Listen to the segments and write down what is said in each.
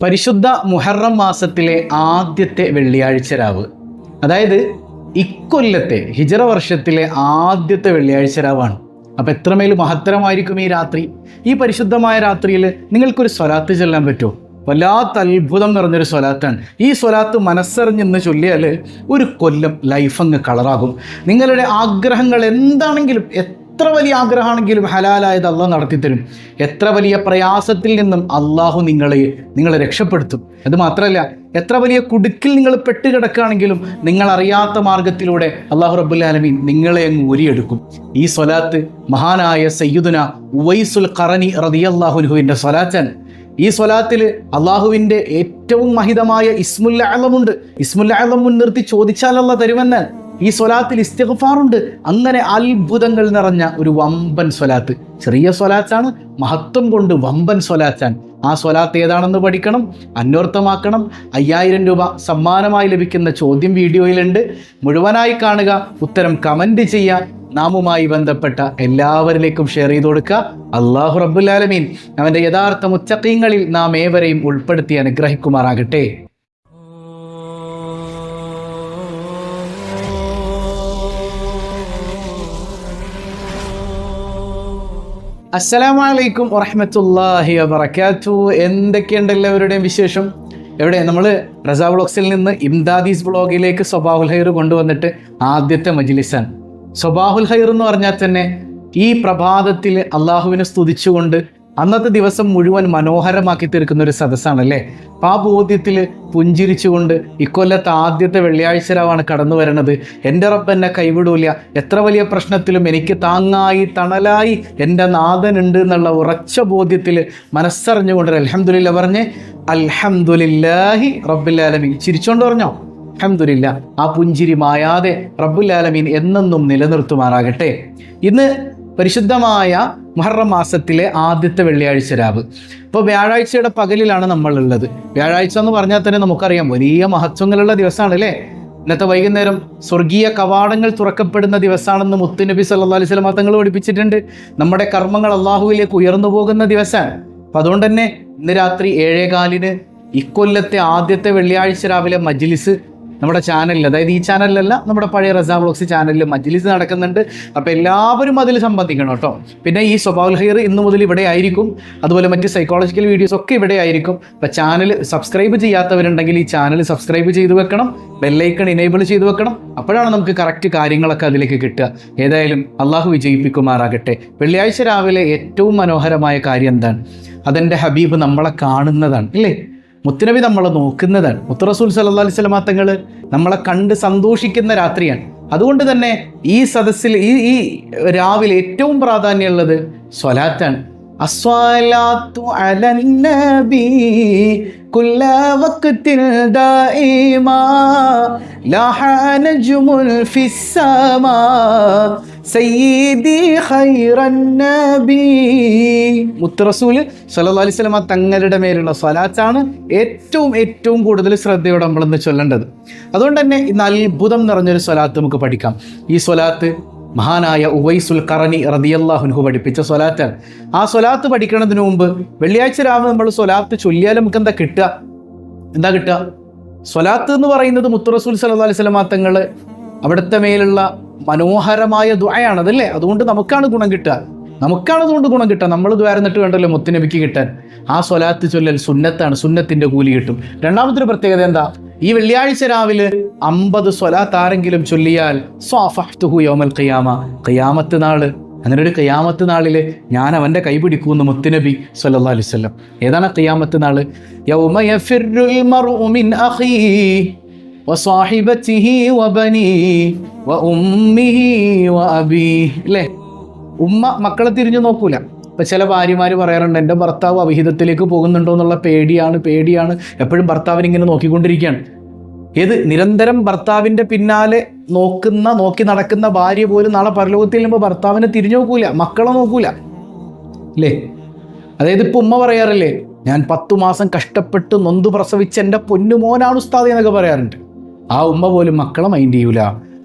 പരിശുദ്ധ മുഹറം മാസത്തിലെ ആദ്യത്തെ വെള്ളിയാഴ്ച രാവ്, അതായത് ഇക്കൊല്ലത്തെ ഹിജറ വർഷത്തിലെ ആദ്യത്തെ വെള്ളിയാഴ്ച രാവാണ്. അപ്പം എത്രമേൽ മഹത്തരമായിരിക്കും ഈ രാത്രി. ഈ പരിശുദ്ധമായ രാത്രിയിൽ നിങ്ങൾക്കൊരു സ്വലാത്ത് ചൊല്ലാൻ പറ്റുമോ? വല്ലാത്ത അത്ഭുതം നിറഞ്ഞൊരു സ്വലാത്താണ്. ഈ സ്വലാത്ത് മനസ്സറിഞ്ഞെന്ന് ചൊല്ലിയാൽ ഒരു കൊല്ലം ലൈഫ് അങ്ങ് കളറാകും. നിങ്ങളുടെ ആഗ്രഹങ്ങൾ എന്താണെങ്കിലും, എത്ര വലിയ ആഗ്രഹമാണെങ്കിലും ഹലാലായത് അള്ളാഹു നടത്തിത്തരും. എത്ര വലിയ പ്രയാസത്തിൽ നിന്നും അള്ളാഹു നിങ്ങളെ രക്ഷപ്പെടുത്തും. അത് മാത്രമല്ല, എത്ര വലിയ കുടുക്കിൽ നിങ്ങൾ പെട്ടുകിടക്കുകയാണെങ്കിലും നിങ്ങൾ അറിയാത്ത മാർഗത്തിലൂടെ അള്ളാഹു റബ്ബുൽ ആലമീൻ നിങ്ങളെ അങ്ങ് ഊരിയെടുക്കും. ഈ സ്വലാത്ത് മഹാനായ സയ്യിദുന ഉവൈസുൽ ഖറനി റളിയല്ലാഹു അൻഹുവിൻ്റെ സ്വലാത്താണ്. ഈ സ്വലാത്തിൽ അള്ളാഹുവിൻ്റെ ഏറ്റവും മഹിതമായ ഇസ്മുൽ അഅ്ലമുണ്ട്. ഇസ്മുൽ അഅ്ലം മുൻനിർത്തി ചോദിച്ചാൽ അള്ളാഹ് തരുമെന്നാണ്. ഈ സ്വലാത്തിൽ ഇസ്തിഗ്ഫാറുണ്ട്. അങ്ങനെ അത്ഭുതങ്ങൾ നിറഞ്ഞ ഒരു വമ്പൻ സ്വലാത്ത്. ചെറിയ സ്വലാത്താണ്, മഹത്വം കൊണ്ട് വമ്പൻ സ്വലാത്താണ്. ആ സ്വലാത്ത് ഏതാണെന്ന് പഠിക്കണം, അന്വർത്ഥമാക്കണം. 5000 രൂപ സമ്മാനമായി ലഭിക്കുന്ന ചോദ്യം വീഡിയോയിലുണ്ട്. മുഴുവനായി കാണുക, ഉത്തരം കമൻറ്റ് ചെയ്യുക. നാമുമായി ബന്ധപ്പെട്ട എല്ലാവരിലേക്കും ഷെയർ ചെയ്ത് കൊടുക്കുക. അല്ലാഹു റബ്ബുൽ ആലമീൻ അവൻ്റെ യഥാർത്ഥ മുത്തഖീങ്ങളിൽ നാം ഏവരെയും ഉൾപ്പെടുത്തി അനുഗ്രഹിക്കുമാറാകട്ടെ. അസ്സലാമു അലൈക്കും വറഹ്മത്തുള്ളാഹി വബറകാതുഹു. എന്തൊക്കെയുണ്ട് എല്ലാവരുടെയും വിശേഷം? എവിടെ നമ്മൾ റസാ വ്ളോഗ്സിൽ നിന്ന് ഇംദാദീസ് വ്ളോഗിലേക്ക് സ്വബാഹുൽ ഖൈർ കൊണ്ടുവന്നിട്ട് ആദ്യത്തെ മജ്ലിസാണ്. സ്വബാഹുൽ ഖൈർ എന്ന് പറഞ്ഞാൽ തന്നെ ഈ പ്രഭാതത്തിൽ അള്ളാഹുവിനെ സ്തുതിച്ചുകൊണ്ട് അന്നത്തെ ദിവസം മുഴുവൻ മനോഹരമാക്കി തീർക്കുന്ന ഒരു സദസ്സാണല്ലേ. അപ്പം ആ ബോധ്യത്തിൽ പുഞ്ചിരിച്ചുകൊണ്ട് ഇക്കൊല്ലത്തെ ആദ്യത്തെ വെള്ളിയാഴ്ച രാവാണ് കടന്നു വരണത്. എൻ്റെ റബ്ബ് എന്നെ കൈവിടൂല, എത്ര വലിയ പ്രശ്നത്തിലും എനിക്ക് താങ്ങായി തണലായി എൻ്റെ നാഥനുണ്ട് എന്നുള്ള ഉറച്ച ബോധ്യത്തിൽ മനസ്സറിഞ്ഞുകൊണ്ട് അൽഹംദുലില്ലാ പറഞ്ഞ് അൽഹംദുലില്ലാഹി റബ്ബിൽ ആലമീൻ. ചിരിച്ചോണ്ട് പറഞ്ഞോ അൽഹംദുലില്ലാ. ആ പുഞ്ചിരി മായാതെ റബ്ബുൽ ആലമീൻ എന്നെന്നും നിലനിർത്തുമാറാകട്ടെ. ഇന്ന് പരിശുദ്ധമായ മുഹറം മാസത്തിലെ ആദ്യത്തെ വെള്ളിയാഴ്ച രാവ്. ഇപ്പോൾ വ്യാഴാഴ്ചയുടെ പകലിലാണ് നമ്മളുള്ളത്. വ്യാഴാഴ്ച എന്ന് പറഞ്ഞാൽ തന്നെ നമുക്കറിയാം വലിയ മഹത്വങ്ങളുള്ള ദിവസമാണ് അല്ലേ. ഇന്നത്തെ വൈകുന്നേരം സ്വർഗീയ കവാടങ്ങൾ തുറക്കപ്പെടുന്ന ദിവസമാണെന്ന് മുത്തുനബി സല്ലല്ലാഹു അലൈഹി വസല്ലം തങ്ങൾ പഠിപ്പിച്ചിട്ടുണ്ട്. നമ്മുടെ കർമ്മങ്ങൾ അള്ളാഹുവിലേക്ക് ഉയർന്നു പോകുന്ന ദിവസമാണ്. അപ്പം അതുകൊണ്ട് തന്നെ ഇന്ന് രാത്രി 7:15 ഇക്കൊല്ലത്തെ ആദ്യത്തെ വെള്ളിയാഴ്ച രാവിലെ മജ്ലിസ് നമ്മുടെ ചാനലിൽ, അതായത് ഈ ചാനലിലല്ല, നമ്മുടെ പഴയ റസാ വ്ളോഗ്സ് ചാനലിൽ മജ്ലിസ് നടക്കുന്നുണ്ട്. അപ്പോൾ എല്ലാവരും അതിൽ സംബന്ധിക്കണം കേട്ടോ. പിന്നെ ഈ സ്വബാഹുൽ ഖൈർ ഇന്നു മുതൽ ഇവിടെ ആയിരിക്കും. അതുപോലെ മറ്റ് സൈക്കോളജിക്കൽ വീഡിയോസ് ഒക്കെ ഇവിടെ ആയിരിക്കും. അപ്പോൾ ചാനൽ സബ്സ്ക്രൈബ് ചെയ്യാത്തവരുണ്ടെങ്കിൽ ഈ ചാനൽ സബ്സ്ക്രൈബ് ചെയ്ത് വെക്കണം, ബെല്ലൈക്കൺ ഇനേബിൾ ചെയ്ത് വെക്കണം. അപ്പോഴാണ് നമുക്ക് കറക്റ്റ് കാര്യങ്ങളൊക്കെ അതിലേക്ക് കിട്ടുക. ഏതായാലും അള്ളാഹു വിജയിപ്പിക്കുമാറാകട്ടെ. വെള്ളിയാഴ്ച രാവിലെ ഏറ്റവും മനോഹരമായ കാര്യം എന്താണ്? അതെൻ്റെ ഹബീബ് നമ്മളെ കാണുന്നതാണ് അല്ലേ. മുത്തുനബി നമ്മളെ നോക്കുന്നതാണ്. മുത്ത് റസൂൽ സല്ലല്ലാഹു അലൈഹി വസല്ലം തങ്ങൾ നമ്മളെ കണ്ട് സന്തോഷിക്കുന്ന രാത്രിയാണ്. അതുകൊണ്ട് തന്നെ ഈ സദസ്സിൽ ഈ രാവിലെ ഏറ്റവും പ്രാധാന്യമുള്ളത് സ്വലാത്താണ്. അസ്സലാത്തു അലൻ നബി കുല്ല വഖ്തിൻ ദായിമാ ലഹ നജ്മുൽ ഫിസ്സമാ സയ്യിദി ഖൈറൻ നബി. മുത്ത് റസൂൽ സല്ലല്ലാഹു അലൈഹി വസല്ലം തങ്ങളുടെ മേലുള്ള സ്വലാത്താണ് ഏറ്റവും കൂടുതൽ ശ്രദ്ധയോടെ നമ്മളിന്ന് ചൊല്ലേണ്ടത്. അതുകൊണ്ട് തന്നെ ഇന്ന് അത്ഭുതം നിറഞ്ഞൊരു സ്വലാത്ത് നമുക്ക് പഠിക്കാം. ഈ സ്വലാത്ത് മഹാനായ ഉവൈസുൽ ഖറനി റളിയല്ലാഹു അൻഹു പഠിപ്പിച്ച സ്വലാത്താണ്. ആ സ്വലാത്ത് പഠിക്കുന്നതിന് മുമ്പ് വെള്ളിയാഴ്ച രാവിലെ നമ്മൾ സ്വലാത്ത് ചൊല്ലിയാൽ നമുക്ക് എന്താ കിട്ടുക? സ്വലാത്ത് എന്ന് പറയുന്നത് മുത്ത് റസൂൽ സല്ലല്ലാഹു അലൈഹി വസല്ലം തങ്ങൾ അവിടുത്തെ മേലുള്ള മനോഹരമായ ദുആയാണ് അതല്ലേ. അതുകൊണ്ട് നമുക്കാണ് ഗുണം കിട്ടുക. നമ്മൾ ദ്വാരന്നിട്ട് വേണ്ടല്ലോ മുത്തുനബിക്ക് കിട്ടാൻ. ആ സ്വലാത്ത് ചൊല്ലൽ സുന്നത്താണ്, സുന്നത്തിൻ്റെ കൂലി കിട്ടും. രണ്ടാമത്തെ പ്രത്യേകത എന്താ? ഈ വെള്ളിയാഴ്ച രാവിലെ 50 സ്വലാത്ത് ആരെങ്കിലും ചൊല്ലിയാൽ സ്വാഫഹ്തുഹു യൗമൽ ഖിയാമ, ഖിയാമത്ത് നാള്, അങ്ങനെ ഒരു ഖിയാമത്ത് നാളിൽ ഞാൻ അവൻ്റെ കൈ പിടിക്കുമെന്ന് മുത്തുനബി സല്ലല്ലാഹു അലൈഹി വസല്ലം. ഏതാണ് ഖിയാമത്ത് നാള്? യൗമ യഫിറുൽ മർഉ മിൻ അഖീഹി വസ്വാഹിബതിഹി വബനീഹി വഉമ്മിഹി വഅബീഹി. അല്ലേ, ഉമ്മ മക്കളെ തിരിഞ്ഞു നോക്കൂല. ഇപ്പം ചില ഭാര്യമാർ പറയാറുണ്ട്, എൻ്റെ ഭർത്താവ് അവിഹിതത്തിലേക്ക് പോകുന്നുണ്ടോ എന്നുള്ള പേടിയാണ്. എപ്പോഴും ഭർത്താവിനിങ്ങനെ നോക്കിക്കൊണ്ടിരിക്കുകയാണ്. നിരന്തരം ഭർത്താവിൻ്റെ പിന്നാലെ നോക്കി നടക്കുന്ന ഭാര്യ പോലും നാളെ പരലോകത്തിൽ ചെല്ലുമ്പോൾ ഭർത്താവിനെ തിരിഞ്ഞു നോക്കൂല, മക്കളെ നോക്കൂല അല്ലേ. അതായത് ഇപ്പം ഉമ്മ പറയാറില്ലേ, ഞാൻ 10 മാസം കഷ്ടപ്പെട്ട് നൊന്ത് പ്രസവിച്ച് എൻ്റെ പൊന്നുമോനാണ് ഉസ്താദ് എന്നൊക്കെ പറയാറുണ്ട്. ആ ഉമ്മ പോലും മക്കളെ മൈൻഡ് ചെയ്യൂല.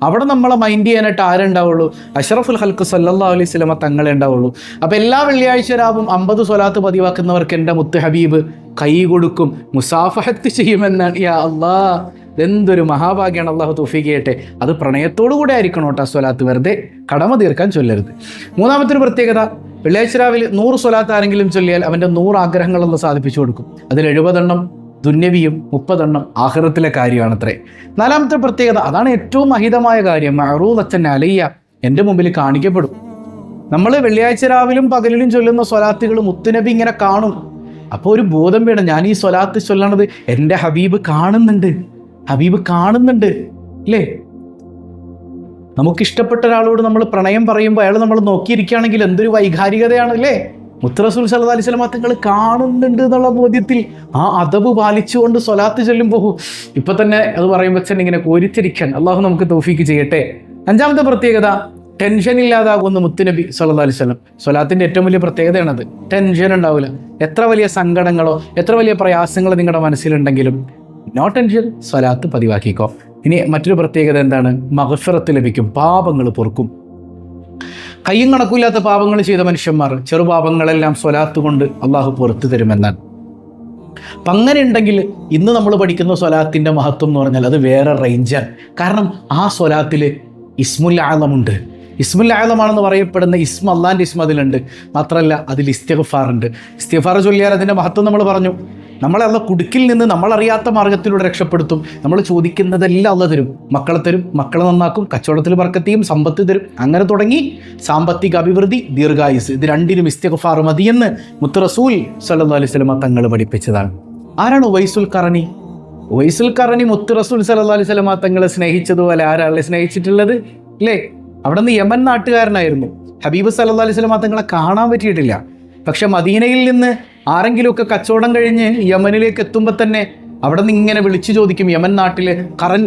അവിടെ നമ്മളെ മൈൻഡ് ചെയ്യാനായിട്ട് ആരുണ്ടാവുള്ളൂ? അഷ്റഫുൽ ഖൽഖ് സല്ലല്ലാഹു അലൈഹി വസല്ലമ തങ്ങളെ ഉണ്ടാവുള്ളൂ. അപ്പോൾ എല്ലാ വെള്ളിയാഴ്ച രാവും 50 സ്വലാത്ത് പതിവാക്കുന്നവർക്ക് എൻ്റെ മുത്ത് ഹബീബ് കൈ കൊടുക്കും, മുസാഫഹത്ത് ചെയ്യുമെന്നാണ്. യാ അല്ലാഹ്, എന്തൊരു മഹാഭാഗ്യമാണ്. അള്ളാഹു തൗഫീഖ് ചെയ്യട്ടെ. അത് പ്രണയത്തോടു കൂടെ ആയിരിക്കണം കേട്ടോ സ്വലാത്ത്, വെറുതെ കടമ തീർക്കാൻ ചൊല്ലരുത്. മൂന്നാമത്തെ ഒരു പ്രത്യേകത, വെള്ളിയാഴ്ച രാവിലെ 100 സ്വലാത്ത് ആരെങ്കിലും ചൊല്ലിയാൽ അവൻ്റെ 100 ആഗ്രഹങ്ങളൊന്ന് സാധിപ്പിച്ചു കൊടുക്കും. അതിൽ 70 എണ്ണം ദുന്യവിയും 30 എണ്ണം ആഖിറത്തിലെ കാര്യമാണത്രേ. നാലാമത്തെ പ്രത്യേകത, അതാണ് ഏറ്റവും മഹിതമായ കാര്യം, മഅറൂദത്തൻ അലയ്യ, എൻ്റെ മുമ്പിൽ കാണിക്കപ്പെടും. നമ്മൾ വെള്ളിയാഴ്ച രാവിലും പകലിലും ചൊല്ലുന്ന സ്വലാത്തുകൾ മുത്തുനബി ഇങ്ങനെ കാണും. അപ്പോൾ ഒരു ബോധം വേണം, ഞാൻ ഈ സ്വലാത്ത് ചൊല്ലണത് എൻ്റെ ഹബീബ് കാണുന്നുണ്ട്, ഹബീബ് കാണുന്നുണ്ട് അല്ലേ? നമുക്കിഷ്ടപ്പെട്ട ഒരാളോട് നമ്മൾ പ്രണയം പറയുമ്പോൾ അയാൾ നമ്മൾ നോക്കിയിരിക്കുകയാണെങ്കിൽ എന്തൊരു വൈകാരികതയാണ് അല്ലേ? മുത്ത് റസൂൽ സല്ലല്ലാഹു അലൈഹി വസല്ലം തങ്ങൾ കാണുന്നുണ്ട് എന്നുള്ള ബോധ്യത്തിൽ ആ അദബ് പാലിച്ചുകൊണ്ട് സ്വലാത്ത് ചൊല്ലുമ്പോൾ ഇപ്പം തന്നെ അത് പറയുമ്പോൾ തന്നെ ഇങ്ങനെ കോരിത്തിരിക്കാൻ അള്ളാഹു നമുക്ക് തൗഫീക്ക് ചെയ്യട്ടെ. അഞ്ചാമത്തെ പ്രത്യേകത, ടെൻഷൻ ഇല്ലാതാകുന്ന മുത്തുനബി സല്ലല്ലാഹു അലൈഹി വസല്ലം. സ്വലാത്തിൻ്റെ ഏറ്റവും വലിയ പ്രത്യേകതയാണത്. ടെൻഷൻ ഉണ്ടാവില്ല. എത്ര വലിയ സങ്കടങ്ങളോ എത്ര വലിയ പ്രയാസങ്ങളോ നിങ്ങളുടെ മനസ്സിലുണ്ടെങ്കിലും നോ ടെൻഷൻ, സ്വലാത്ത് പതിവാക്കിക്കോ. ഇനി മറ്റൊരു പ്രത്യേകത എന്താണ്? മഗ്ഫിറത്ത് ലഭിക്കും, പാപങ്ങൾ പൊറുക്കും. കയ്യും കണക്കില്ലാത്ത പാപങ്ങൾ ചെയ്ത മനുഷ്യന്മാർ ചെറുപാപങ്ങളെല്ലാം സ്വലാത്ത് കൊണ്ട് അള്ളാഹു പുറത്തു തരുമെന്നാണ്. അപ്പം അങ്ങനെ ഉണ്ടെങ്കിൽ ഇന്ന് നമ്മൾ പഠിക്കുന്ന സ്വലാത്തിൻ്റെ മഹത്വം എന്ന് പറഞ്ഞാൽ അത് വേറെ റേഞ്ചാണ്. കാരണം ആ സ്വലാത്തിൽ ഇസ്മുൽ ആലമുണ്ട്. ഇസ്മുൽ ആലമാണെന്ന് പറയപ്പെടുന്ന ഇസ്മ, അള്ളാൻ്റെ ഇസ്മ അതിലുണ്ട്. മാത്രമല്ല അതിൽ ഇസ്തിഗ്ഫാർ ഉണ്ട്. ഇസ്തിഗ്ഫാർ ചൊല്ലിയാൽ അതിൻ്റെ മഹത്വം നമ്മൾ പറഞ്ഞു. നമ്മളെ അള്ള കുടുക്കിൽ നിന്ന് നമ്മളറിയാത്ത മാർഗത്തിലൂടെ രക്ഷപ്പെടുത്തും. നമ്മൾ ചോദിക്കുന്നതെല്ലാം അള്ള തരും. മക്കളെ തരും, മക്കളെ നന്നാക്കും, കച്ചവടത്തിൽ ബർക്കത്ത് ചെയ്യും, സമ്പത്ത് തരും. അങ്ങനെ തുടങ്ങി സാമ്പത്തിക അഭിവൃദ്ധി, ദീർഘായുസ്, ഇത് രണ്ടിനും ഇസ്തിഗ്ഫാർ മതിയെന്ന് മുത്ത് റസൂൽ സല്ലല്ലാഹു അലൈഹി വസല്ലം തങ്ങൾ പഠിപ്പിച്ചതാണ്. ആരാണ് ഉവൈസുൽ ഖറനി? ഉവൈസുൽ ഖറനി മുത്ത് റസൂൽ സല്ലല്ലാഹു അലൈഹി വസല്ലം തങ്ങളെ സ്നേഹിച്ചതുപോലെ ആരാളെ സ്നേഹിച്ചിട്ടുള്ളത് അല്ലേ? അവിടെ നിന്ന് യമൻ നാട്ടുകാരനായിരുന്നു. ഹബീബ് സല്ലല്ലാഹു അലൈഹി വസല്ലം തങ്ങളെ കാണാൻ പറ്റിയിട്ടില്ല. പക്ഷെ മദീനയിൽ നിന്ന് ആരെങ്കിലുമൊക്കെ കച്ചവടം കഴിഞ്ഞ് യമനിലേക്ക് എത്തുമ്പോൾ തന്നെ അവിടെ നിന്ന് ഇങ്ങനെ വിളിച്ചു ചോദിക്കും. യമൻ നാട്ടിൽ ഖറൻ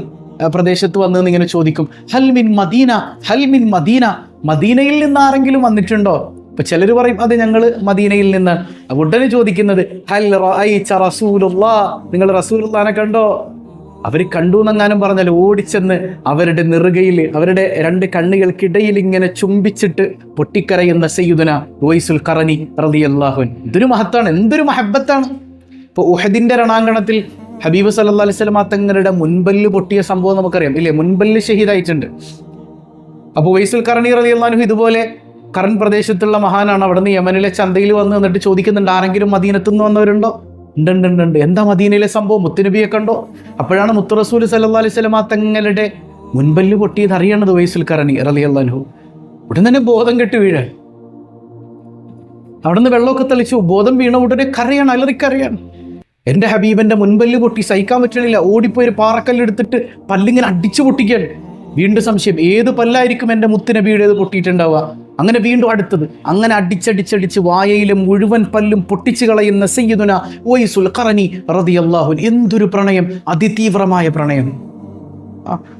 പ്രദേശത്ത് വന്ന് ഇങ്ങനെ ചോദിക്കും, ഹൽ മിൻ മദീന, ഹൽ മിൻ മദീന, മദീനയിൽ നിന്ന് ആരെങ്കിലും വന്നിട്ടുണ്ടോ? ഇപ്പൊ ചിലർ പറയും അത് ഞങ്ങൾ മദീനയിൽ നിന്ന്. ഉടനെ ചോദിക്കുന്നത് ഹൽ റഅയ്ത റസൂലുള്ളാഹ്, നിങ്ങൾ റസൂലുള്ളാഹിനെ കണ്ടോ? അവർ കണ്ടു എന്നെങ്ങാനും പറഞ്ഞാൽ ഓടിച്ചെന്ന് അവരുടെ നെറുകയിൽ, അവരുടെ 2 കണ്ണുകൾക്കിടയിൽ ഇങ്ങനെ ചുംബിച്ചിട്ട് പൊട്ടിക്കരയുന്ന സയ്യിദുന ഉവൈസുൽ ഖറനി റളിയല്ലാഹു അൻഹു. ഇതൊരു മഹത്താണ്, എന്തൊരു മഹബത്താണ്. ഇപ്പോൾ ഉഹദിന്റെ രണാങ്കണത്തിൽ ഹബീബ് സല്ലല്ലാഹു അലൈഹി വസല്ലം തങ്ങളുടെ മുൻപല്ല് പൊട്ടിയ സംഭവം നമുക്കറിയാം ഇല്ലേ? മുൻപല്ല് ഷഹീദായിട്ടുണ്ട്. അപ്പോൾ ഉവൈസുൽ ഖറനി റളിയല്ലാഹു അൻഹു ഇതുപോലെ ഖറൻ പ്രദേശത്തുള്ള മഹാനാണ്. അവിടെ നിന്ന് യമനിലെ ചന്തയിൽ വന്ന് നിന്നിട്ട് ചോദിക്കുന്നുണ്ട്, ആരെങ്കിലും മദീനത്തുനിന്ന് വന്നവരുണ്ടോ? ഉണ്ട്. എന്താ മദീനയിലെ സംഭവം? മുത്തുനബിയെ കണ്ടോ? അപ്പോഴാണ് മുത്ത് റസൂൽ സല്ലല്ലാഹു അലൈഹി വസല്ലം തങ്ങളുടെ മുൻപല്ല് പൊട്ടിയത് അറിയണത് ഉവൈസുൽ ഖറനി റളിയല്ലാഹു അൻഹു. ഉടൻ തന്നെ ബോധം കെട്ട് വീഴാൻ, അവിടെ നിന്ന് വെള്ളമൊക്കെ തെളിച്ചു. ബോധം വീണ ഉടനെ കരയാണ്, അലറിക്കരയാണ്. എൻ്റെ ഹബീബിൻ്റെ മുൻപല്ല് പൊട്ടി, സഹിക്കാൻ പറ്റണില്ല. ഓടിപ്പോയി ഒരു പാറക്കല്ലെടുത്തിട്ട് പല്ലിങ്ങനെ അടിച്ചു പൊട്ടിക്കാൻ. വീണ്ടും സംശയം, ഏത് പല്ലായിരിക്കും എൻ്റെ മുത്തുനബിയുടേത് പൊട്ടിയിട്ടുണ്ടാവുക? അങ്ങനെ വീണ്ടും അടുത്തത്, അങ്ങനെ അടിച്ചടിച്ചടിച്ച് വായയിലെ മുഴുവൻ പല്ലും പൊട്ടിച്ചു കളയുന്ന സയ്യിദുന ഉവൈസുൽ ഖറനി റളിയല്ലാഹു അൻഹു. എന്തൊരു പ്രണയം, അതിതീവ്രമായ പ്രണയം.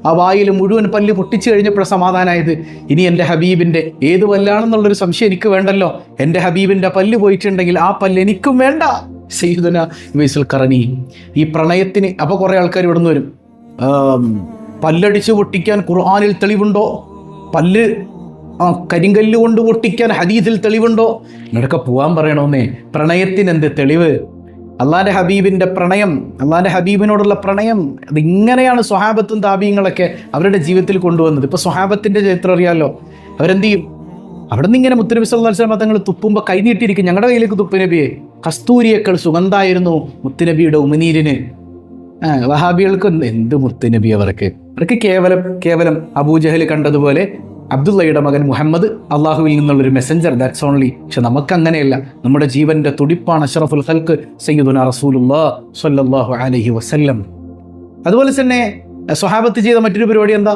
ആ വായിൽ മുഴുവൻ പല്ല് പൊട്ടിച്ചു കഴിഞ്ഞപ്പോൾ സമാധാനമായത്, ഇനി എൻ്റെ ഹബീബിൻ്റെ ഏത് പല്ലാണെന്നുള്ളൊരു സംശയം എനിക്ക് വേണ്ടല്ലോ. എൻ്റെ ഹബീബിൻ്റെ പല്ല് പോയിട്ടുണ്ടെങ്കിൽ ആ പല്ല് എനിക്കും വേണ്ട. സയ്യിദുന ഉവൈസുൽ ഖറനി. ഈ പ്രണയത്തിന് അപ്പോൾ കുറേ ആൾക്കാർ ഇവിടെ നിന്ന് വരും, പല്ലടിച്ച് പൊട്ടിക്കാൻ ഖുർആനിൽ തെളിവുണ്ടോ? പല്ല് കരിങ്കല്ല് കൊണ്ട് പൊട്ടിക്കാൻ ഹദീസിൽ തെളിവുണ്ടോ? ഇങ്ങോട്ടൊക്കെ പോകാൻ പറയണമെന്നേ. പ്രണയത്തിന് എന്ത് തെളിവ്? അള്ളാൻ്റെ ഹബീബിൻ്റെ പ്രണയം, അള്ളാൻ്റെ ഹബീബിനോടുള്ള പ്രണയം, അതിങ്ങനെയാണ് സ്വഹാബത്തും താബീങ്ങളൊക്കെ അവരുടെ ജീവിതത്തിൽ കൊണ്ടുവന്നത്. ഇപ്പോൾ സ്വഹാബത്തിൻ്റെ ചരിത്രം അറിയാമല്ലോ. അവരെന്ത് ചെയ്യും? അവിടെ നിന്ന് ഇങ്ങനെ മുത്തുനബി സല്ലല്ലാഹു അലൈഹി വസല്ലം തങ്ങൾ തുപ്പുമ്പോൾ കൈ നീട്ടിയിരിക്കും, ഞങ്ങളുടെ കയ്യിലേക്ക് തുപ്പ് നബിയെ. കസ്തൂരിയേക്കാൾ സുഗന്ധായിരുന്നു മുത്തുനബിയുടെ ഉമിനീരിന്. വഹാബികൾക്ക് എന്ത് മുത്തുനബി? അവർക്ക് കേവലം അബൂജഹൽ കണ്ടതുപോലെ അബ്ദുള്ളയുടെ മകൻ മുഹമ്മദ് അള്ളാഹുവിൽ നിന്നുള്ളൊരു മെസ്സഞ്ചർ, ദാറ്റ്സ് ഓൺലി. പക്ഷെ നമുക്കങ്ങനെയല്ല. നമ്മുടെ ജീവൻ്റെ തുടിപ്പാണ് അഷ്റഫുൽ ഖൽഖ് സയ്യിദുനാ റസൂലുള്ളാഹി സ്വല്ലല്ലാഹു അലൈഹി വസല്ലം. അതുപോലെ തന്നെ സ്വഹാബത്ത് ചെയ്ത മറ്റൊരു പരിപാടി എന്താ?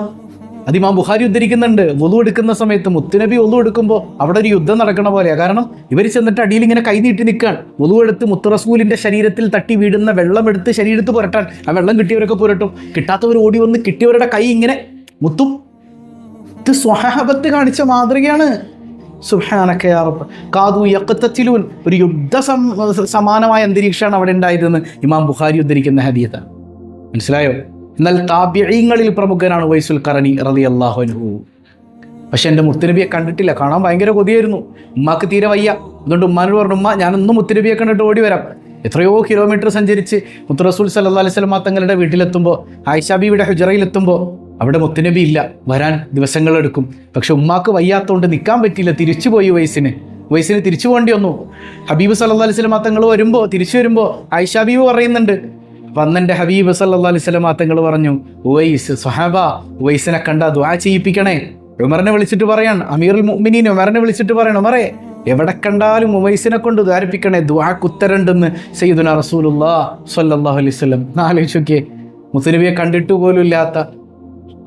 അത് ഇമാം ബുഖാരി ഉദ്ധരിക്കുന്നുണ്ട്. വുളു എടുക്കുന്ന സമയത്ത് മുത്തുനബി വുളു എടുക്കുമ്പോൾ അവിടെ ഒരു യുദ്ധം നടക്കണ പോലെയാണ്. കാരണം ഇവർ ചെന്നിട്ട് അടിയിൽ ഇങ്ങനെ കൈ നീട്ടി നിൽക്കാൻ. വുളു എടുത്ത് മുത്ത് റസൂലിൻ്റെ ശരീരത്തിൽ തട്ടി വീടുന്ന വെള്ളം എടുത്ത് ശരീരത്ത് പുരട്ടാൻ. ആ വെള്ളം കിട്ടിയവരൊക്കെ പുരട്ടും, കിട്ടാത്തവർ ഓടി വന്ന് കിട്ടിയവരുടെ കൈ ഇങ്ങനെ മുത്തും. ഇത് സ്വഹാബത്ത് കാണിച്ച മാതൃകയാണ്. സുബ്ഹാനക യാ റബ്ബ്. കാദു യഖ്തതിലൂൻ. ഒരു യുദ്ധ സമാനമായ അന്തരീക്ഷമാണ് അവിടെ ഉണ്ടായതെന്ന് ഇമാം ബുഖാരി ഉദ്ധരിക്കുന്ന ഹദീസാണ്. മനസ്സിലായോ? എന്നാൽ താബിഈങ്ങളിൽ പ്രമുഖനാണ് ഉവൈസുൽ ഖറനി റളിയല്ലാഹു അൻഹു. പക്ഷെ എൻ്റെ മുത്തുനബിയെ കണ്ടിട്ടില്ല. കാണാൻ ഭയങ്കര കൊതിയായിരുന്നു. ഉമ്മാക്ക് തീരെ വയ്യ. അതുകൊണ്ട് ഉമ്മാനോട് പറഞ്ഞു, ഉമ്മ ഞാനൊന്നും മുത്തുനബിയെ കണ്ടിട്ട് ഓടി വരാം. എത്രയോ കിലോമീറ്റർ സഞ്ചരിച്ച് മുത്ത് റസൂൽ സല്ലല്ലാഹു അലൈഹി വസല്ലം തങ്ങളുടെ വീട്ടിലെത്തുമ്പോൾ, ആയിഷ ബീവിയുടെ ഹുജറയിലെത്തുമ്പോൾ അവിടെ മുത്തുനബി ഇല്ല. വരാൻ ദിവസങ്ങളെടുക്കും. പക്ഷെ ഉമ്മാക്ക് വയ്യാത്തതുകൊണ്ട് നിൽക്കാൻ പറ്റിയില്ല. തിരിച്ചുപോയി ഉവൈസിന് തിരിച്ചു പോകേണ്ടി വന്നു. ഹബീബ് സല്ലല്ലാഹു അലൈഹി വസല്ലം തങ്ങൾ തിരിച്ചു വരുമ്പോൾ ആയിഷ ബീവി പറയുന്നുണ്ട്, അപ്പം അന്ന് എൻ്റെ ഹബീബ് സല്ലല്ലാഹു അലൈഹി വസല്ലം തങ്ങൾ പറഞ്ഞു, ഉവൈസിനെ കണ്ട ദുആ ചെയ്യിപ്പിക്കണേ. ഉമറിനെ വിളിച്ചിട്ട് പറയാൻ, അമീറുൽ മുഅ്മിനീൻ ഉമറിനെ വിളിച്ചിട്ട് പറയണം, ഉമറേ എവിടെ കണ്ടാലും ഉവൈസിനെ കൊണ്ട് ദ്വാരിപ്പിക്കണേ, ദുആക്ക് ഉത്തരണ്ടെന്ന് സയ്യിദുനാ റസൂലുള്ളാഹി സ്വല്ലല്ലാഹു അലൈഹി വസല്ലം. ആലോചിച്ച് നോക്കിയേ, മുത്തുനബിയെ കണ്ടിട്ട് പോലും ഇല്ലാത്ത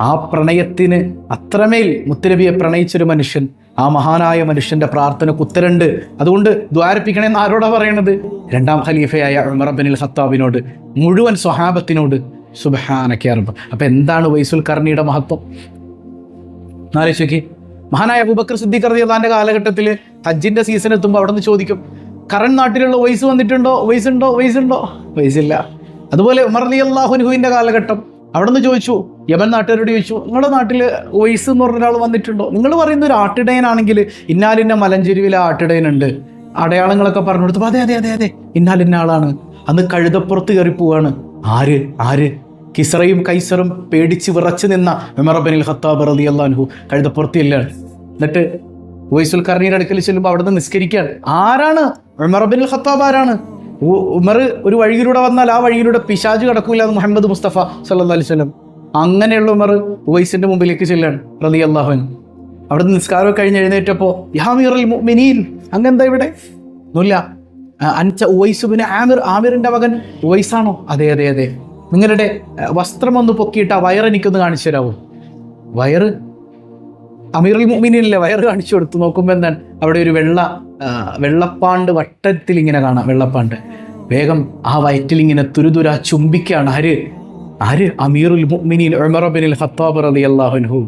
ആ പ്രണയത്തിന് അത്രമേൽ മുത്തുനബിയെ പ്രണയിച്ചൊരു മനുഷ്യൻ, ആ മഹാനായ മനുഷ്യന്റെ പ്രാർത്ഥനക്ക് ഉത്തരണ്ട്. അതുകൊണ്ട് ദ്വാരിപ്പിക്കണേന്ന് ആരോടാ പറയണത്? രണ്ടാം ഖലീഫയായ ഉമർ ഇബ്നുൽ ഖത്താബിനോട്, മുഴുവൻ സ്വഹാബത്തിനോട്. സുബ്ഹാനക യാ റബ്ബ്. അപ്പം എന്താണ് ഉവൈസുൽ ഖർണിയുടെ മഹത്വം? ആലോചിക്ക്. മഹാനായ അബൂബക്കർ സിദ്ദീഖ് റളിയല്ലാഹുവിന്റെ കാലഘട്ടത്തിൽ ഹജ്ജിന്റെ സീസൺ എത്തുമ്പോൾ അവിടെ നിന്ന് ചോദിക്കും, കറൻ നാട്ടിലുള്ള ഉവൈസ് വന്നിട്ടുണ്ടോ? ഉവൈസില്ല. അതുപോലെ ഉമർ റളിയല്ലാഹു അൻഹുവിന്റെ കാലഘട്ടം, അവിടെ നിന്ന് ചോദിച്ചു, യമൻ നാട്ടുകാരോട് ചോദിച്ചു, നിങ്ങളുടെ നാട്ടിൽ ഉവൈസ് എന്ന് പറഞ്ഞ ഒരാൾ വന്നിട്ടുണ്ടോ? നിങ്ങൾ പറയുന്ന ഒരു ആട്ടിടയനാണെങ്കിൽ ഇന്നാലിന്ന മലഞ്ചെരുവിലെ ആട്ടിടയനുണ്ട്, അടയാളങ്ങളൊക്കെ പറഞ്ഞു കൊടുത്തു. അതെ ഇന്നാലിന്ന ആളാണ്. അന്ന് കഴുതപ്പുറത്ത് കയറി പോവാണ്. ആര്? കിസ്റയും കൈസറും പേടിച്ച് വിറച്ചു നിന്ന ഉമർ ഇബ്നുൽ ഖത്താബ് റളിയല്ലാഹു അൻഹു കഴുതപ്പുറത്തില്ലാണ്. എന്നിട്ട് ഉവൈസുൽ ഖർണിയുടെ അടുക്കൽ ചെല്ലുമ്പോൾ അവിടെ നിന്ന് നിസ്കരിക്കുകയാണ്. ആരാണ് ഉമർ ഇബ്നുൽ ഖത്താബ്? ആരാണ്? ഉമർ ഒരു വഴിയിലൂടെ വന്നാൽ ആ വഴിയിലൂടെ പിശാച് കടക്കൂല എന്ന് മുഹമ്മദ് മുസ്തഫ സല്ലല്ലാഹു അലൈഹി വസല്ലം. അങ്ങനെയുള്ള ഉമർ ഉവൈസിന്റെ മുമ്പിലേക്ക് ചെല്ലാണ് റളിയല്ലാഹു അൻഹു. അവിടെ നിന്ന് നിസ്കാരം കഴിഞ്ഞ് എഴുന്നേറ്റപ്പോൾ, യാ അമീറുൽ മുഅ്മിനീൻ, അങ്ങെന്താ ഇവിടെ? ഒന്നുമില്ല. അൻച ഉവൈസ് ഇബ്നു ആമിറിന്റെ മകൻ ഉവൈസാണോ? അതെ. നിങ്ങളുടെ വസ്ത്രം ഒന്ന് പൊക്കിയിട്ട് ആ വയറെനിക്കൊന്ന് കാണിച്ചു തരാമോ? വയറ് അമീറുൽ മുഅ്മിനീനല്ലേ, വയറ് കാണിച്ചു കൊടുത്തു. നോക്കുമ്പോൾ എന്താണ്, അവിടെ ഒരു വെള്ളപ്പാണ്ട് വട്ടത്തിൽ ഇങ്ങനെ കാണാം. വെള്ളപ്പാണ്ട് വേഗം ആ വയറ്റിൽ ഇങ്ങനെ തുരുതുര ചുംബിക്കുകയാണ്. ആര്? അമീറുൽ മുഅ്മിനീൻ ഉമർ ഇബ്നുൽ ഖത്താബ് റളിയല്ലാഹു അൻഹു.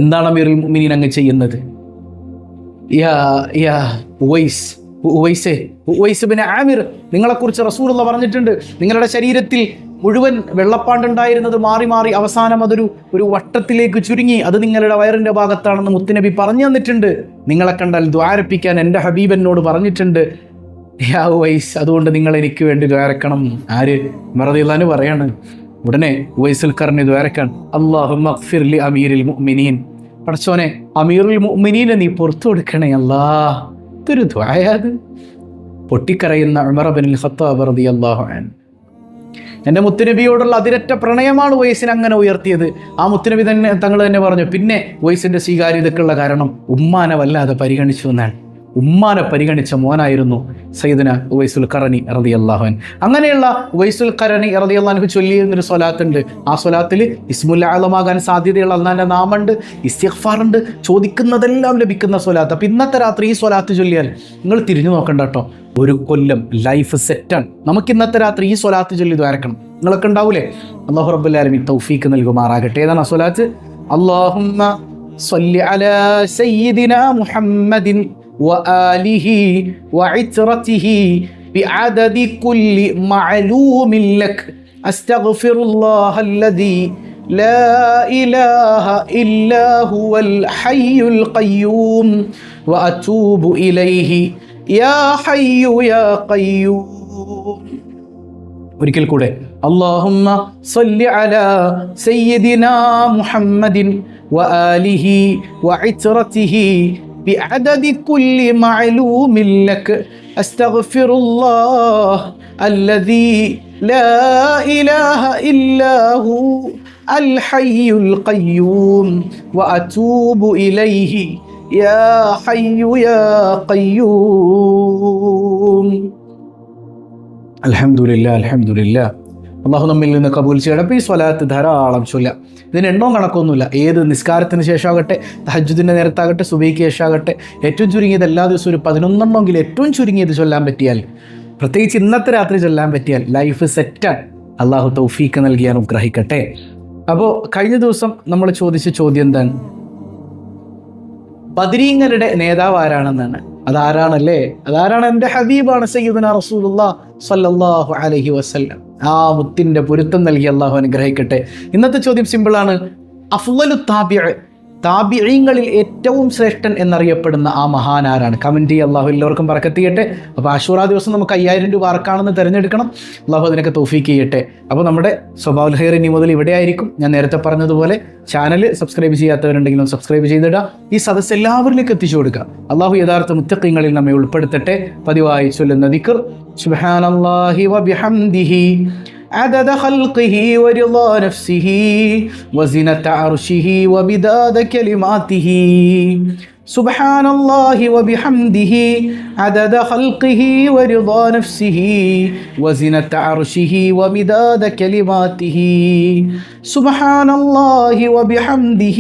എന്താണ് അമീറുൽ മുഅ്മിനീൻ അങ്ങ് ചെയ്യുന്നത്? ഉവൈസ് ഇബ്നു ആമിർ, നിങ്ങളെക്കുറിച്ച് റസൂലുള്ളാഹി പറഞ്ഞിട്ടുണ്ട്, നിങ്ങളുടെ ശരീരത്തിൽ മുഴുവൻ വെള്ളപ്പാണ്ടുണ്ടായിരുന്നത് മാറി അവസാനം ഒരു വട്ടത്തിലേക്ക് ചുരുങ്ങി, അത് നിങ്ങളുടെ വയറിൻ്റെ ഭാഗത്താണെന്ന് മുത്തുനബി പറഞ്ഞു തന്നിട്ടുണ്ട്. നിങ്ങളെ കണ്ടാൽ ദ്വാരപ്പിക്കാൻ എൻ്റെ ഹബീബ് എന്നോട് പറഞ്ഞിട്ടുണ്ട്. യാ ഉവൈസ്, അതുകൊണ്ട് നിങ്ങൾ എനിക്ക് വേണ്ടി ദ്വാരക്കണം. ആര്? റളിയല്ലാഹു പറയാണ്. ഉടനെ ഉവൈസുൽ ഖർണി ദ്വാരക്കാൻ, അല്ലാഹുമ്മ ഗ്ഫിർ ലി അമീറിൽ മുഅ്മിനീൻ, പടച്ചോനെ അമീറുൽ മുഅ്മിനീനെ നീ പുറത്തു കൊടുക്കണേ അല്ലാഹ്. ഇതൊരു ദുആയത്. പൊട്ടിക്കരയുന്ന ഉമർ ഇബ്നുൽ ഖത്താബ് റളിയല്ലാഹു അൻഹു. എൻ്റെ മുത്തുനബിയോടുള്ള അതിരറ്റ പ്രണയമാണ് ഉവൈസിനെ അങ്ങനെ ഉയർത്തിയത്. ആ മുത്തുനബി തങ്ങൾ തന്നെ പറഞ്ഞു, പിന്നെ ഉവൈസിന്റെ സ്വീകാര്യതക്കുള്ള കാരണം ഉമ്മാനെ വല്ലാതെ പരിഗണിച്ചു എന്നാണ്. ഉമ്മാനെ പരിഗണിച്ച മോനായിരുന്നു സയ്യിദുന ഉവൈസുൽ ഖർണി റളിയല്ലാഹു അൻഹു. അങ്ങനെയുള്ള ഉവൈസുൽ ഖർണി റളിയല്ലാഹു അൻഹു ചൊല്ലിയെന്നൊരു സ്വലാത്തുണ്ട്. ആ സ്വലാത്തിൽ ഇസ്മുൽ അഅ്ലമാകാൻ സാധ്യതയുള്ള അല്ലാഹുവിൻ്റെ നാമുണ്ട്, ഇസ്തിഗ്ഫാറുണ്ട്, ചോദിക്കുന്നതെല്ലാം ലഭിക്കുന്ന സ്വലാത്ത്. അപ്പം ഇന്നത്തെ രാത്രി ഈ സ്വലാത്ത് ചൊല്ലിയാൽ നിങ്ങൾ തിരിഞ്ഞു നോക്കണ്ട കേട്ടോ, ഒരു കൊല്ലം ലൈഫ് സെറ്റാണ്. നമുക്ക് ഇന്നത്തെ രാത്രി ഈ സ്വലാത്ത് ചൊല്ലി ദ്വാരക്കണം. നിങ്ങളൊക്കെ ഉണ്ടാവൂലേ? അല്ലാഹു റബ്ബുൽ ആലമീൻ തൗഫീഖ് നൽകുമാറാകട്ടെ. ഏതാണ് ആ സ്വലാത്ത്? അല്ലാഹുമ്മ സ്വല്ലി അലാ സയ്യിദിനാ മുഹമ്മദിൻ وآله وعترته بعدد كل معلوم لك أستغفر الله الذي لا إله إلا هو الحي القيوم وأتوب إليه يا حي يا قيوم. ഒരിക്കൽ കൂടെ, اللهم صل على سيدنا محمد وآله وعترته بعدد كل معلوم لك أستغفر الله الذي لا إله إلا هو الحي القيوم وأتوب إليه يا حي يا قيوم. الحمد لله അള്ളാഹു നമ്മിൽ നിന്ന് കബൂൽ ചെയ്യണം. അപ്പോൾ ഈ സ്വലാത്ത് ധാരാളം ചൊല്ലാം. ഇതിന് എണ്ണവും കണക്കൊന്നുമില്ല. ഏത് നിസ്കാരത്തിന് ശേഷമാകട്ടെ, തഹജ്ജുദിൻ്റെ നേരത്താകട്ടെ, സുബഹിക്ക് ശേഷമാകട്ടെ, ഏറ്റവും ചുരുങ്ങിയത് എല്ലാ ദിവസവും ഒരു 11 ഏറ്റവും ചുരുങ്ങിയത് ചൊല്ലാൻ പറ്റിയാൽ, പ്രത്യേകിച്ച് ഇന്നത്തെ രാത്രി ചൊല്ലാൻ പറ്റിയാൽ ലൈഫ് സെറ്റാണ്. അള്ളാഹു തൗഫീക്ക് നൽകി അനുഗ്രഹിക്കട്ടെ. അപ്പോൾ കഴിഞ്ഞ ദിവസം നമ്മൾ ചോദിച്ച ചോദ്യം എന്താണ്? ബദരീങ്ങളുടെ നേതാവ് ആരാണെന്നാണ്. അതാരാണല്ലേ? അതാരാണ്? എൻ്റെ ഹബീബാണ് സയ്യിദുനാ റസൂലുള്ളാഹി സ്വല്ലല്ലാഹു അലൈഹി വസല്ലം. ആ മുത്തിൻ്റെ പൊരുത്തം നൽകി അള്ളാഹു അനുഗ്രഹിക്കട്ടെ. ഇന്നത്തെ ചോദ്യം സിമ്പിളാണ്. അഫ്ളലു താബിഈങ്ങളിൽ ഏറ്റവും ശ്രേഷ്ഠൻ എന്നറിയപ്പെടുന്ന ആ മഹാനാരാണ്? കമൻറ്റ് ചെയ്യുക. അള്ളാഹു എല്ലാവർക്കും ബറക്കത്ത് ചെയ്യട്ടെ. അപ്പോൾ ആശൂറ ദിവസം നമുക്ക് 5000 രൂപ ആർക്കാണെന്ന് തിരഞ്ഞെടുക്കണം. അള്ളാഹു അതിനൊക്കെ തൗഫീക്ക് ചെയ്യട്ടെ. അപ്പോൾ നമ്മുടെ സ്വഭാവുൽ ഖൈർ ഇനി മുതൽ ഇവിടെ ആയിരിക്കും. ഞാൻ നേരത്തെ പറഞ്ഞതുപോലെ ചാനൽ സബ്സ്ക്രൈബ് ചെയ്യാത്തവരുണ്ടെങ്കിലും സബ്സ്ക്രൈബ് ചെയ്തിടുക. ഈ സദസ്സ് എല്ലാവരിലേക്ക് എത്തിച്ചു കൊടുക്കുക. അള്ളാഹു യഥാർത്ഥ മുത്തഖീങ്ങളിൽ നമ്മെ ഉൾപ്പെടുത്തട്ടെ. പതിവായി ചൊല്ലുന്ന ദിക്ർ സുബ്ഹാനല്ലാഹി വബിഹംദിഹി عدد خلقه ورضا نفسه وزنة عرشه ومداد كلماته. سبحان الله وبحمده عدد خلقه ورضا نفسه وزنة عرشه ومداد كلماته. سبحان الله وبحمده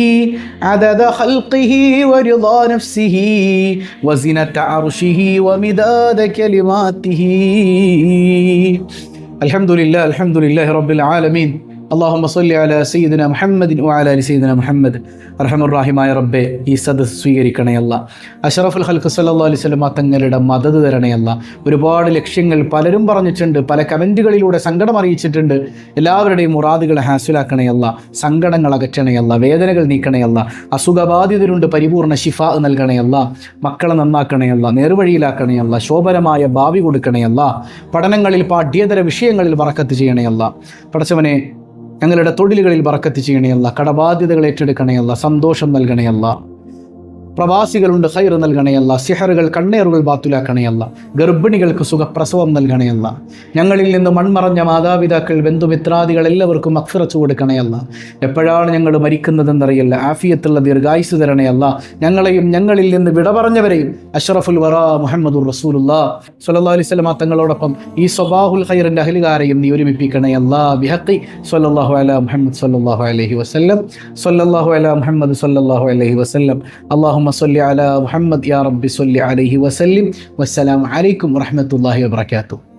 عدد خلقه ورضا نفسه وزنة عرشه ومداد كلماته. الحمد لله رب العالمين. اللهم صل على سيدنا محمد وعلى ال سيدنا محمد. അർഹമർറാഹിമായ റബ്ബേ, ഈ സദസ്സ് സ്വീകരിക്കണയല്ല. അഷ്റഫുൽ ഖൽഖ് സല്ലല്ലാഹു അലൈഹി വസല്ലം തങ്ങളുടെ മദദ് തരണയല്ല. ഒരുപാട് ലക്ഷ്യങ്ങൾ പലരും പറഞ്ഞിട്ടുണ്ട്, പല കമൻറ്റുകളിലൂടെ സങ്കടം അറിയിച്ചിട്ടുണ്ട്. എല്ലാവരുടെയും മുറാദുകൾ ഹാസിലാക്കണയല്ല, സങ്കടങ്ങൾ അകറ്റണയല്ല, വേദനകൾ നീക്കണയല്ല. അസുഖബാധിതരുണ്ട്, പരിപൂർണ്ണ ശിഫാ നൽകണയല്ല. മക്കളെ നന്നാക്കണയല്ല, നേർവഴിയിലാക്കണയല്ല, ശോഭനമായ ഭാവി കൊടുക്കണയല്ല. പഠനങ്ങളിൽ പാഠ്യേതര വിഷയങ്ങളിൽ ബറക്കത്ത് ചെയ്യണയല്ല. പടച്ചവനെ, ഞങ്ങളുടെ തൊഴിലുകളിൽ ബറക്കത്ത് ചെയ്യണയല്ല. കടബാധ്യതകൾ ഏറ്റെടുക്കണയല്ല, സന്തോഷം നൽകണയല്ല. പ്രവാസികളുണ്ട്, ഖൈർ നൽകണയല്ല. സിഹറുകൾ, കണ്ണേറുകൾ ബാത്തുലാക്കണയല്ല. ഗർഭിണികൾക്ക് സുഖപ്രസവം നൽകണയല്ല. ഞങ്ങളിൽ നിന്ന് മൺമറഞ്ഞ മാതാപിതാക്കൾ, ബന്ധുമിത്രാദികൾ എല്ലാവർക്കും മഗ്ഫിറത്ത് കൊടുക്കണയല്ല. എപ്പോഴാണ് ഞങ്ങൾ മരിക്കുന്നതെന്നറിയില്ല. ആഫിയത്തുള്ള ദീർഘായുസ് തരണയല്ല. ഞങ്ങളെയും ഞങ്ങളിൽ നിന്ന് വിട പറഞ്ഞവരെയും അഷ്റഫുൽ വറാ മുഹമ്മദുർ റസൂലുള്ളാഹി സ്വല്ലല്ലാഹു അലൈഹി വസല്ലം തങ്ങളോടൊപ്പം ഈ സ്വബാഹുൽ ഖൈറിൻ്റെ അഹ്ലുകാരെയും നീ ഒരുമിപ്പിക്കണയല്ല. ബിഹഖി സ്വല്ലല്ലാഹു അലാ മുഹമ്മദ് സ്വല്ലല്ലാഹു അലൈഹി വസല്ലം. സ്വല്ലല്ലാഹു അലാ മുഹമ്മദ് സ്വല്ലല്ലാഹു അലൈഹി വസല്ലം. അല്ലാഹുമ്മ സ്വല്ലി അലാ മുഹമ്മദ് യാ റബ്ബി സ്വല്ലി അലൈഹി വസല്ലം. വസ്സലാമു അലൈക്കും വറഹ്മത്തുള്ളാഹി വബറകാതുഹു.